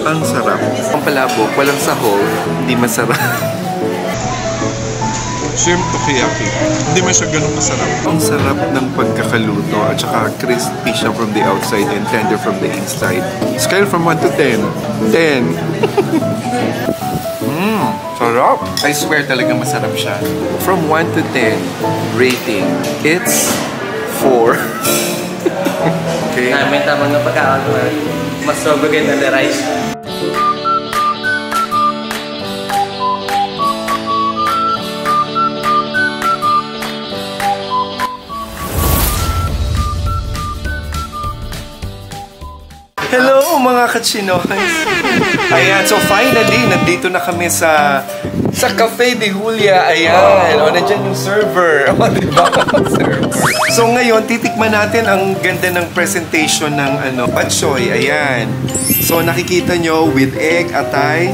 Ang sarap. Ang palabok, walang sahog, hindi masarap. Shrimp takoyaki. Hindi man siya ganun masarap. Ang sarap ng pagkakaluto at saka crispy siya from the outside and tender from the inside. Scale from 1 to 10. 10. Sarap. I swear talagang masarap siya. From 1 to 10 rating, it's 4. Okay. May tamang na pagkakagawa. Mas sobrang than the rice. Hello mga kachinoys! Ayan, so finally, nandito na kami sa Cafe de Julia. Ayan, o, nandyan yung server. O, diba? Server. So ngayon, titikman natin ang ganda ng presentation ng bok choy. Ayan. So nakikita nyo with egg, atay,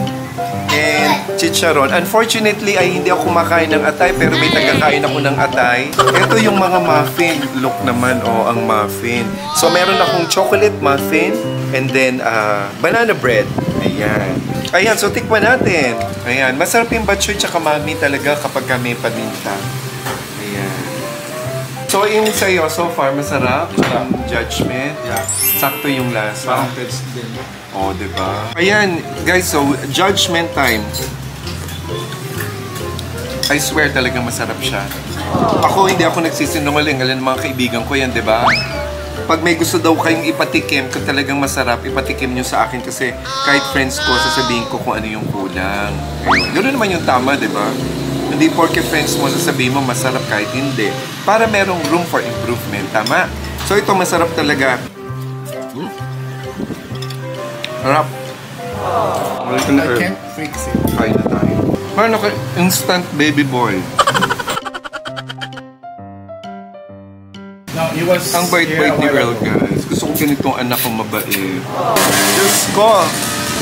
and chicharon. Unfortunately, ay hindi ako kumakain ng atay, pero may tagakain ako ng atay. Ito yung mga muffin. Look naman, oh, ang muffin. So meron akong chocolate muffin, and then, banana bread. Ayan. Ayan, so tikman natin. Ayan, masarap yung bok choy tsaka mami talaga kapag may paminta. Ayan. So, yung sa'yo, so far, masarap? Ang judgment? Yeah. Sakto yung lasa? Parang pets din. Oh, diba? Ayan, guys, so, judgment time. I swear talagang masarap siya. Ako, hindi ako nagsisinungaling. Alam ng mga kaibigan ko yan, diba? Pag may gusto daw kayong ipatikim, kung talagang masarap, ipatikim nyo sa akin kasi kahit friends ko, sasabihin ko kung ano yung kulang. Ayun. Yun naman yung tama, di ba? Hindi porke friends mo, sasabihin mo masarap kahit hindi. Para merong room for improvement, tama? So ito masarap talaga. Harap. I can't fix it. Kain na tayo. Paano ka? Instant baby boy. No, he was Ang bait-bait ni Earl, guys. Gusto ko ganitong anak ko mabait. Diyos ko!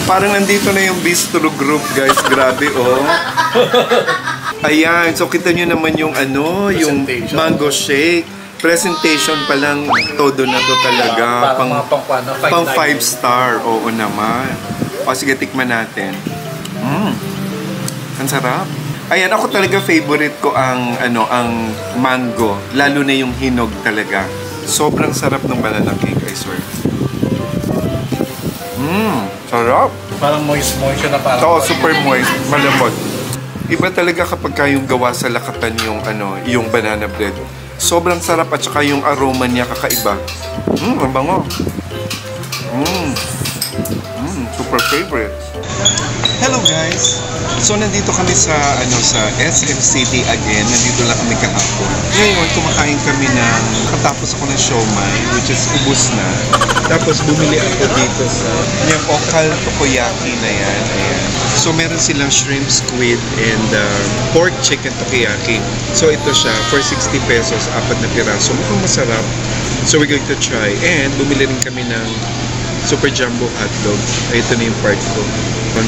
Parang nandito na yung bistro group, guys. Grabe, oh. Ayan. So, kita nyo naman yung yung mango shake. Presentation pa lang, todo na to talaga. Pang 5-star. Oo naman. O, sige, tikman natin. Ang sarap. Ayan, ako talaga favorite ko ang mango, lalo na yung hinog talaga. Sobrang sarap ng banana cake, I swear. Sarap. Parang moist-moist siya na parang. Oo, super moist, malambot. Iba talaga kapag yung gawa sa lakatan yung banana bread. Sobrang sarap at saka yung aroma niya kakaiba. Ang bango. Super favorite. Hello guys! So nandito kami sa SM City again. Nandito lang kami kahapon. Ngayon kumakain kami ng katapos ako ng siomai, which is ubos na. Tapos bumili ako dito sa yung Okal Takoyaki na yan. Ayan. So meron silang shrimp, squid, and pork chicken takoyaki. So ito siya for 60 pesos, 4 na piraso. Mukhang masarap. So we're going to try. And bumili rin kami ng super jumbo hotdog. Ito na yung part ko.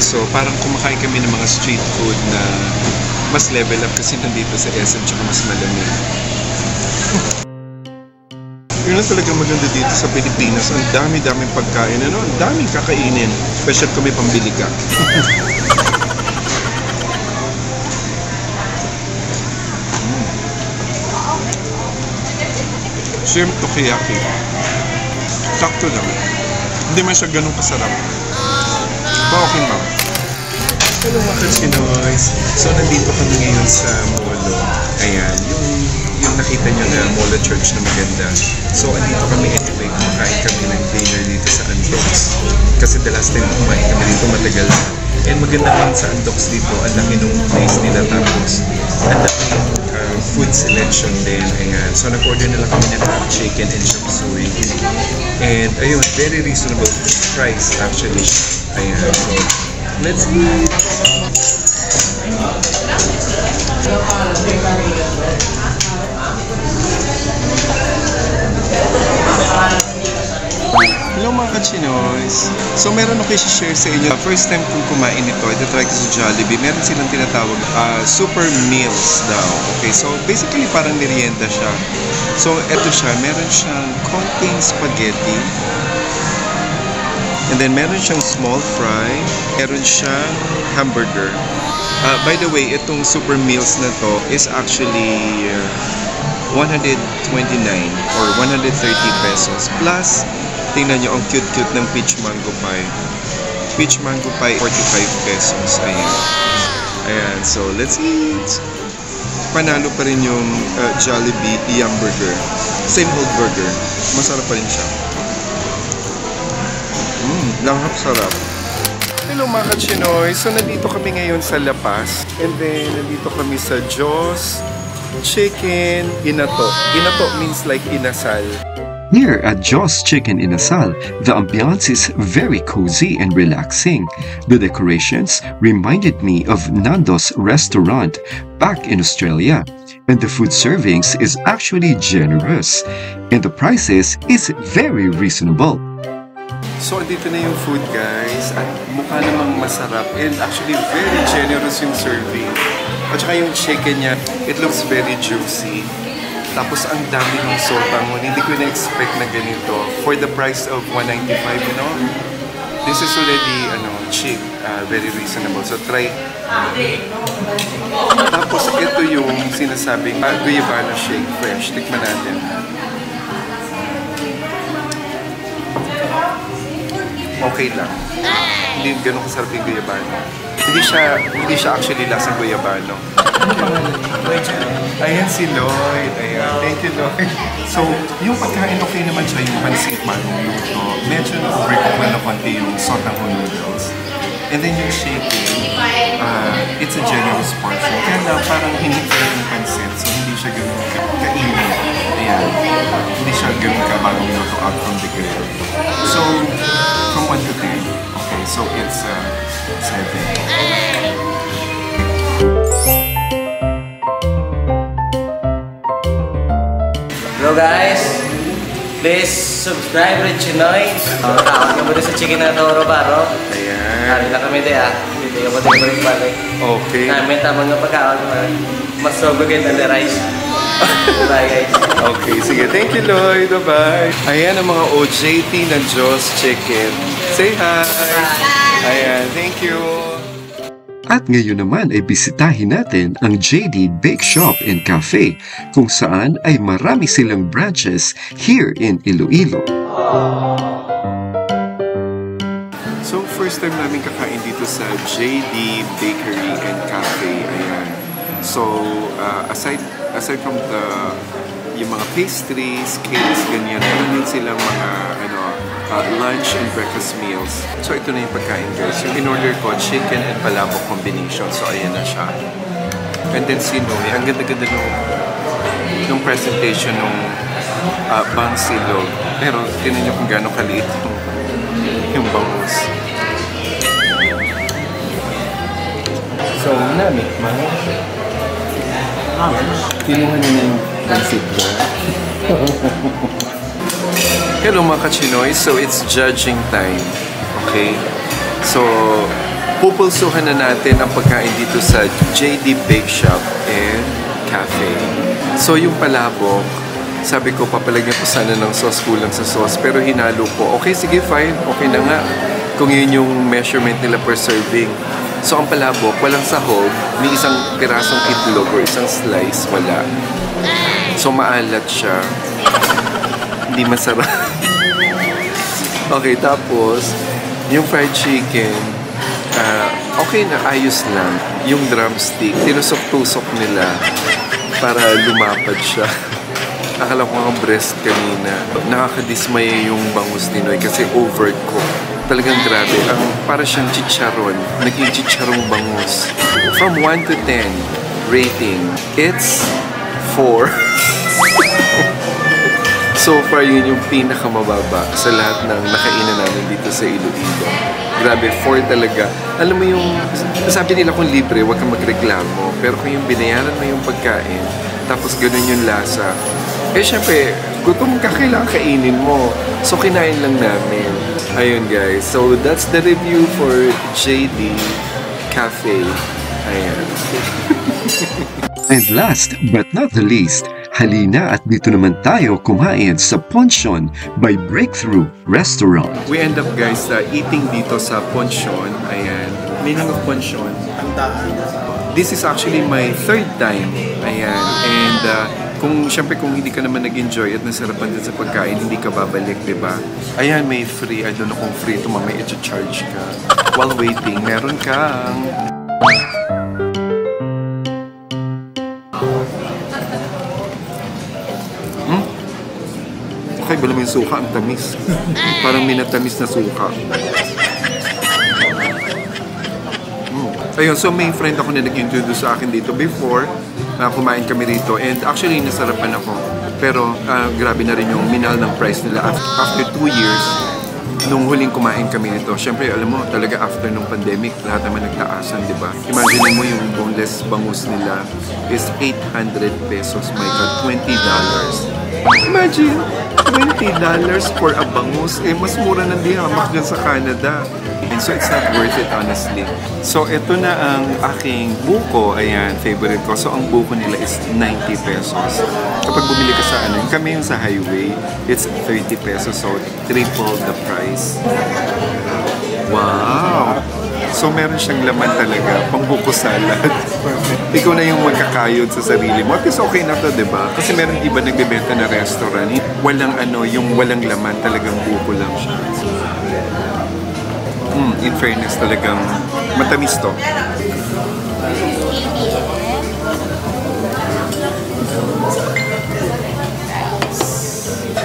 So parang kumakain kami ng mga street food na mas level up kasi nandito sa SM tsaka mas malamig. Yun lang talaga maganda dito sa Pilipinas. Ang dami-daming pagkain. Ang daming kakainin. Special kung may pambili ka. Shrimp takoyaki. Sakto lang. Hindi man siya ganun kasarap. Okay, ma'am. Hello mga kachinoys. So, nandito kami ngayon sa Molo. Ayan, yung nakita nyo na Molo Church na maganda. So, andito kami anyway. Kumakain kami ng dinner dito sa Andox. Kasi the last time kumain kami dito matagal na. And maganda lang sa Andox dito. Ang laki nung place nila. Tapos, ang laki yung food selection din. Ayan. So, nag-order nila kami ng crab chicken and chop suey. And, ayun, very reasonable price actually. Ayan, so, let's eat! Hello mga kachinoys! So meron ako i-share sa inyo. First time kong kumain ito, try ko sa Jollibee. Meron silang tinatawag super meals daw. Okay, so basically parang merienda siya. So eto siya, meron siyang konting spaghetti. And then meron siyang small fry, meron siyang hamburger. By the way, itong super meals na to is actually 129 or 130 pesos. Plus, tingnan nyo ang cute-cute ng peach mango pie. Peach mango pie, 45 pesos. Ayan. Ayan, so let's eat. Panalo pa rin yung Jollibee Yum Burger. Same old burger. Masarap pa rin siya. Langhap sarap. Hello mga kachinoy. So nandito kami ngayon sa La Paz. And then nandito kami sa Joss Chicken Inato. Inato means like inasal. Here at Joss Chicken Inasal, the ambiance is very cozy and relaxing. The decorations reminded me of Nando's restaurant back in Australia. And the food servings is actually generous. And the prices is very reasonable. So, dito na yung food, guys. At mukha namang masarap. And actually, very generous yung serving. At saka yung chicken niya, it looks very juicy. Tapos, ang dami ng sotangon. Hindi ko na-expect na ganito. For the price of 195, you know? This is already, cheap. Very reasonable. So, try. Tapos, ito yung sinasabing Guyabano shake fresh. Tikman natin. Okay lang. Hindi ganun kasarap yung Guyabano. Hindi siya actually lasang Guyabano. Ayan si Lloyd. Ayan. Thank you, Lloyd. So, yung pagkain okay naman siya, yung pansit manong luto. Medyo na-overcook na konti yung sotanghon noodles. And then yung shaking, it's a generous portion. Kaya lang parang hindi ka yung pansit, so hindi siya ganun kainin. Ayan. Hindi siya ganun kabagong luto out from the grill. So, from 1 to 10. Okay, so it's 7. Hello guys! Please subscribe rin Chinoy. Tawag nyo ba sa Chicken na Toro Baro? Ayan. Kari lang kami di Dito yung pati ko rin balik. Okay. Namin tamang nga pagkaon. Mas sobrang the rice. Bye guys. Okay, sige. Thank you, Lloyd. Bye-bye. Ayan ang mga OJT ng Joss Chicken. Say hi! Ayan, thank you! At ngayon naman ay bisitahin natin ang JD Bake Shop and Cafe kung saan ay marami silang branches here in Iloilo. So, first time namin kakain dito sa JD Bakery and Cafe. Ayan. So, aside from yung mga pastries, cakes, ganyan, meron din silang mga lunch and breakfast meals. So, ito na yung pagkain, guys. Yung in-order ko, chicken and palabok combination. So, ayan na siya. And then, sinoy. Ang ganda-ganda nung presentation nung bang silog. Pero, tinan nyo kung gano'ng kaliit yung bangus. So, namin, kinuha niyo na yung pansit ba? Hello mga kachinoy, so it's judging time. Okay? So, pupulsuhan na natin ang pagkain dito sa JD Bake Shop and Cafe. So, yung palabok, sabi ko papalagyan ko sana ng sauce, kulang sa sauce, pero hinalo ko. Okay, sige, fine. Okay na nga. Kung yun yung measurement nila per serving. So, ang palabok, walang sahog, may isang pirasong itlog or isang slice, wala. So, maalat siya. Hindi masarap. Okay, tapos, yung fried chicken, okay na, ayos lang. Yung drumstick, tinusok-tusok nila para lumapad siya. Akala ko ang breast kanina. Nakakadismaya yung bangus ni Noy kasi overcooked. Talagang grabe. Para siyang chicharon. Naging chicharong bangus. From 1 to 10 rating, it's 4. So far, yun yung pinakamababa sa lahat ng nakainan namin dito sa Iloilo. Grabe, 4 talaga. Alam mo yung, sabi nila kung libre, huwag kang magreklamo. Pero kung yung binayaran mo yung pagkain, tapos ganun yung lasa, syempre, gutom ka, kailangan kainin mo. So, kinain lang namin. Ayun guys, so that's the review for JD Cafe. Ayan. And last but not the least, Halina at dito naman tayo kumain sa Ponchon by Breakthrough Restaurant. We end up guys eating dito sa Ponchon. Ayan. Meaning of Ponchon. This is actually my third time. Ayan. And syempre kung hindi ka naman nag-enjoy at nasarapan din sa pagkain, hindi ka babalik, di ba? Ayan, may free. I don't know kung free ito, mamaya i-charge ka. While waiting, meron kang okay, bala mo yung suka, ang tamis. Parang minatamis na suka. Ayun, so may friend ako na nag-introduce sa akin dito before na kumain kami rito and actually nasarapan ako. Pero grabe na rin yung minal ng price nila after 2 years nung huling kumain kami nito. Siyempre, alam mo, talaga after nung pandemic, lahat naman nagtaasan, di ba? Imagine mo yung boneless bangus nila is 800 pesos. My God, $20. Imagine, $20 for a bangus. Eh, mas mura ng dihamak dyan sa Canada. And so, it's not worth it, honestly. So, ito na ang aking buko. Ayan, favorite ko. So, ang buko nila is 90 pesos. Kapag bumili ka sa kami yung sa highway, it's 30 pesos. So, triple the price. Wow! So, meron siyang laman talaga. Pang buko salad. Ikaw na yung magkakayod sa sarili mo. At least okay na to, diba? Kasi meron iba nagbebenta na restaurant. Walang yung walang laman, talagang buko lang siya. In fairness, talagang matamis to.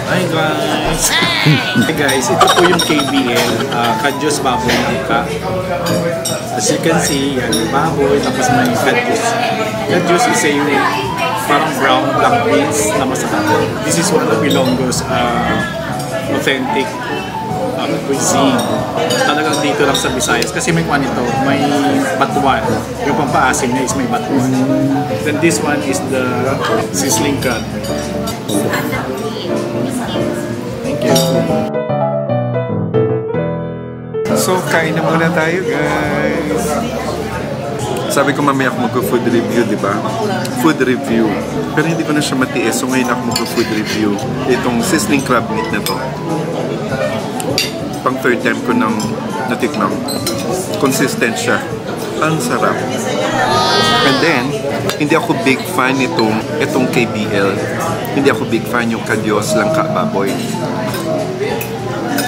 Hi guys! Hi guys, ito po yung KBL, Kadyos Baboy Nangka. As you can see, yan yung baboy, tapos may Kadyos. Kadyos is a parang brown black beans na masarap. This is one of Ilonggo's authentic cuisine. Talagang dito lang sa Visayas kasi may one ito, may batuan. Yung pampaasim niya is may batuan. Then this one is the sizzling crab. Thank you. So, kain na muna tayo, guys. Sabi ko mamaya ako mag-food review, di ba? Food review. Pero hindi ko na siya matiis, so ngayon ako mag-food review. Itong sizzling crab meat na to. Pang third time ko nang natikmang. Consistent siya. Ang sarap. And then, hindi ako big fan itong KBL. Hindi ako big fan yung Kadyos Langka Baboy.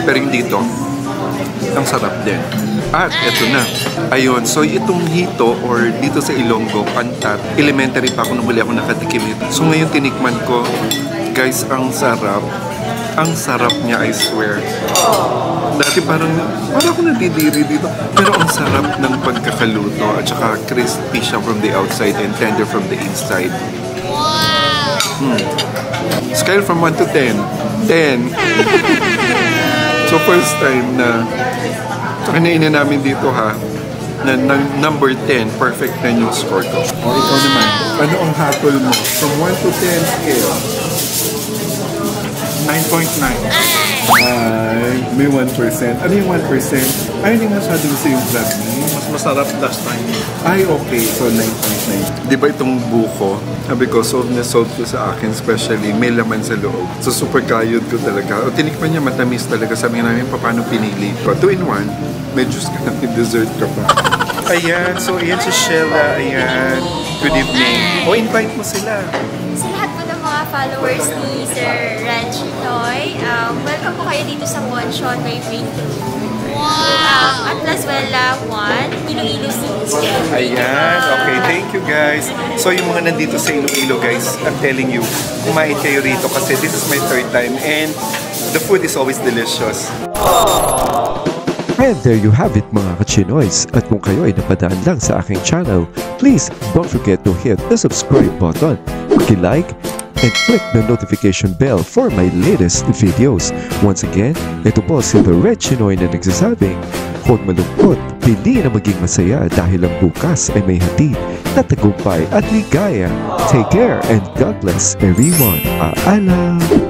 Pero yung dito, ang sarap din. At eto na. Ayun, so itong hito or dito sa Ilonggo, pantat, elementary pa ako nung huli ako nakatikim ito. So ngayon tinikman ko, guys, ang sarap. Ang sarap niya, I swear. Dati parang ako nadidiri dito. Pero ang sarap ng pagkakaluto at saka crispy siya from the outside and tender from the inside. Scale from 1 to 10. 10. So first time na kanainin namin dito ha, na number 10, perfect 10 yung score ko. O ikaw naman, ano ang hatol mo? From 1 to 10 scale? 9.9. Ay, may 1%. Ano yung 1%? Ay, hindi masyadong sa yung vlog niya. Mas masarap last time. Ay, okay. So, 9.9. Di ba itong buko? Sabi ko, solve na solve ko sa akin, especially may laman sa loob. So, super kayod ko talaga. O, tinikman niya, matamis talaga. Sabi nga namin, paano pinili ko? 2-in-1, may juice ka na, dessert ka pa. Ayan, so ayan si Sheila. Ayan, good evening. O, invite mo sila. Sa lahat po ng mga followers ni Sir Reg Noy, welcome po kayo dito sa Ponchon by Breakthrough. At as well, Iloilo City. Ayan, okay, thank you guys. So yung mga nandito sa Iloilo guys, I'm telling you, kumain kayo rito kasi this is my third time and the food is always delicious. And there you have it mga kachinoys. At kung kayo ay napadaan lang sa aking channel, please don't forget to hit the subscribe button, like, and click the notification bell for my latest videos. Once again, ito po si The Red Chinoy na nagsasabing, huwag malungkot, hindi na maging masaya dahil ang bukas ay may hatid na tagumpay at ligaya. Take care and God bless everyone. Paalam!